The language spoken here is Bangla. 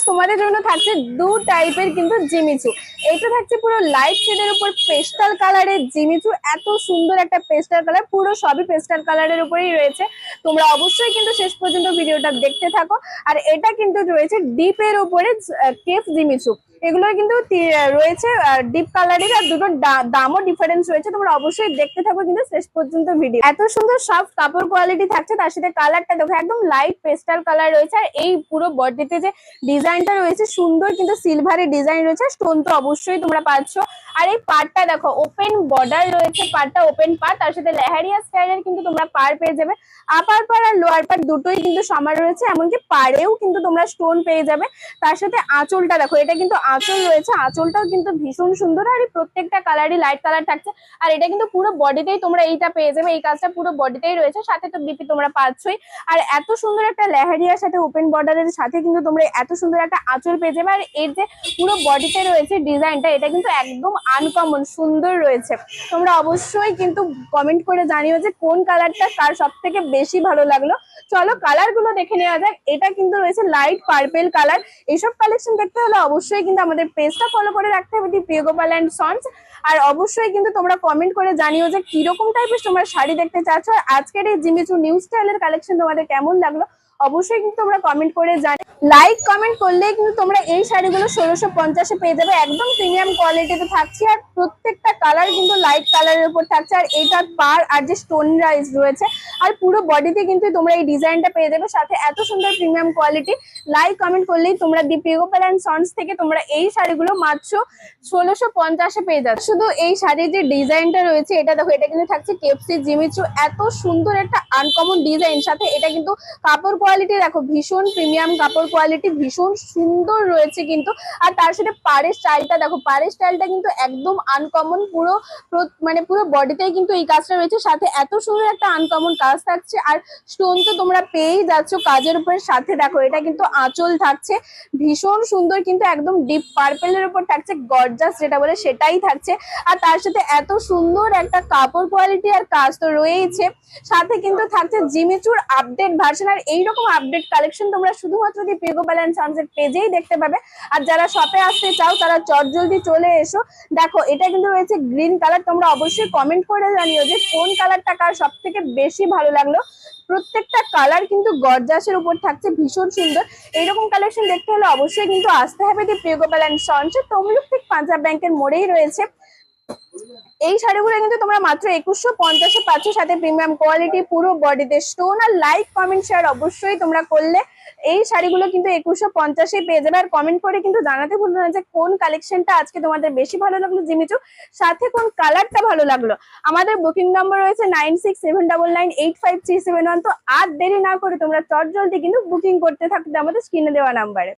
তোমাদের জন্য থাকছে দু টাইপের কিন্তু জিমিচু। এটা থাকছে পুরো লাইট শেডের উপর পেস্টাল কালারের জিমিচু, এত সুন্দর একটা পেস্টাল কালার, পুরো সবই পেস্টাল কালারের উপরেই রয়েছে। তোমরা অবশ্যই কিন্তু শেষ পর্যন্ত ভিডিওটা দেখতে থাকো। আর এটা কিন্তু রয়েছে ডিপের উপরে কেফ জিমিচু। এগুলোর কিন্তু রয়েছে ডিপ কালারের, আর দুটো দামও ডিফারেন্স রয়েছে। তোমরা অবশ্যই দেখতে থাকো কিন্তু শেষ পর্যন্ত ভিডিও। এত সুন্দর সফট কাপড় কোয়ালিটি থাকছে, তার সাথে কালারটা দেখো একদম লাইট পেস্টাল কালার রয়েছে। আর এই পুরো বডিতে যে ডিজাইনটা রয়েছে সুন্দর কিন্তু সিলভারের ডিজাইন রয়েছে, স্টোন তো অবশ্যই তোমরা পাচ্ছ। আর এই পাড়টা দেখো ওপেন বর্ডার রয়েছে, পাড়টা ওপেন পাড়, তার সাথে লেহারিয়া স্টাইলের কিন্তু তোমরা পাড় পেয়ে যাবে। আপার পাড় আর লোয়ার পাড় দুটোই কিন্তু সমান রয়েছে, এমনকি পাড়েও কিন্তু তোমরা স্টোন পেয়ে যাবে। তার সাথে আঁচলটা দেখো, এটা কিন্তু আঁচল রয়েছে, আঁচলটাও কিন্তু ভীষণ সুন্দর। আর এই প্রত্যেকটা কালারই লাইট কালার থাকছে। আর এটা কিন্তু পুরো বডিতেই তোমরা এইটা পেয়ে যাবে, এই কাজটা পুরো বডিতেই রয়েছে, সাথে তো বিপি তোমরা পাচ্ছই। আর এত সুন্দর একটা লেহারিয়ার সাথে ওপেন বর্ডারের সাথে কিন্তু তোমরা এত সুন্দর একটা আঁচল পেয়ে যাবে। আর এর যে পুরো বডিতে রয়েছে ডিজাইনটা, এটা কিন্তু একদম আনকমন সুন্দর রয়েছে। তোমরা অবশ্যই কিন্তু কমেন্ট করে জানিও যে কোন কালারটা কার সব থেকে বেশি ভালো লাগলো। চলো কালার গুলো দেখে নেওয়া যাক। এটা কিন্তু রয়েছে লাইট পার্পেল কালার। এইসব কালেকশন দেখতে হলে অবশ্যই কিন্তু আমাদের পেজটা ফলো করে রাখতে হবে, দি প্রিয়গোপাল এন্ড সন্স। আর অবশ্যই কিন্তু তোমরা কমেন্ট করে জানিও যে কিরকম টাইপের তোমরা শাড়ি দেখতে চাচ্ছ। আর আজকের এই জিমিচু নিউ স্টাইলের কালেকশন তোমাদের কেমন লাগলো অবশ্যই কিন্তু তোমরা কমেন্ট করে জানি। লাইক কমেন্ট করলেই কিন্তু তোমরা এই শাড়িগুলো 1650-এ পেয়ে যাবে, একদম প্রিমিয়াম কোয়ালিটিতে থাকছে। আর প্রত্যেকটা কালার কিন্তু লাইট কালারের উপর থাকছে। আর এটার পার আর যে স্টোন রাইজ রয়েছে, আর পুরো বডিতে কিন্তু তোমরা এই ডিজাইনটা পেয়ে যাবে, সাথে এত সুন্দর প্রিমিয়াম কোয়ালিটি। লাইক কমেন্ট করলেই তোমরা দি প্রিয়গোপাল এন্ড সন্স থেকে তোমরা এই শাড়িগুলো মাত্র 1650-এ পেয়ে যাবে। শুধু এই শাড়ির যে ডিজাইনটা রয়েছে এটা দেখো, এটা কিন্তু থাকছে কেপসি জিমিচু, এত সুন্দর একটা আনকমন ডিজাইন, সাথে এটা কিন্তু কাপড় কোয়ালিটি দেখো ভীষণ প্রিমিয়াম কাপড় কোয়ালিটি, ভীষণ সুন্দর রয়েছে কিন্তু। আর তার সাথে পাড়ের স্টাইলটা দেখো, পাড়ের স্টাইলটা কিন্তু একদম আনকমন, পুরো মানে পুরো বডিতেই কিন্তু এই কাজটা রয়েছে, সাথে এত সুন্দর একটা আনকমন কাজ থাকছে। আর স্টোন তো তোমরা পেয়েই যাচ্ছ কাজের উপরে, সাথে দেখো এটা কিন্তু আঁচল থাকছে ভীষণ সুন্দর, কিন্তু একদম ডিপ পার্পেলের উপর থাকছে, গর্জাস যেটা বলে সেটাই থাকছে। আর তার সাথে এত সুন্দর একটা কাপড় কোয়ালিটি আর কাজ তো রয়েছে, সাথে কিন্তু থাকছে জিমিচুর আপডেট ভার্সন। আর এইরকম আপডেট কালেকশন তোমরা শুধুমাত্র দি প্রিয়গোপাল এন্ড সন্সের পেজেই দেখতে পাবে। আর যারা শপে আসতে চাও তারা চটজলদি চলে এসো। দেখো এটা কিন্তু রয়েছে গ্রিন কালার। তোমরা অবশ্যই কমেন্ট করে জানিও যে কোন কালারটা কার সব থেকে বেশি ভালো লাগলো। প্রত্যেকটা কালার কিন্তু গর্জাসের উপর থাকছে, ভীষণ সুন্দর। এইরকম কালেকশন দেখতে হলে অবশ্যই কিন্তু আসতে হবে দি প্রিয়গোপাল এন্ড সন্স। তমলুক ঠিক পাঞ্জাব ব্যাংকের মোড়েই রয়েছে। এই শাড়িগুলো কিন্তু তোমরা মাত্র 2150-এ পাচ্ছ, সাথে প্রিমিয়াম কোয়ালিটি, পুরো বডিতে স্টোন। আর লাইক কমেন্ট শেয়ার অবশ্যই তোমরা করলে এই শাড়িগুলো কিন্তু 2150-এ পেয়ে যাবে। আর কমেন্ট করে কিন্তু জানাতে ভুলবে না যে কোন কালেকশনটা আজকে তোমাদের বেশি ভালো লাগলো জিমিচু, সাথে কোন কালারটা ভালো লাগলো। আমাদের বুকিং নাম্বার রয়েছে 9679985371। তো আর দেরি না করে তোমরা চটজলদি কিন্তু বুকিং করতে থাকতে আমাদের স্ক্রিনে দেওয়া নাম্বারে।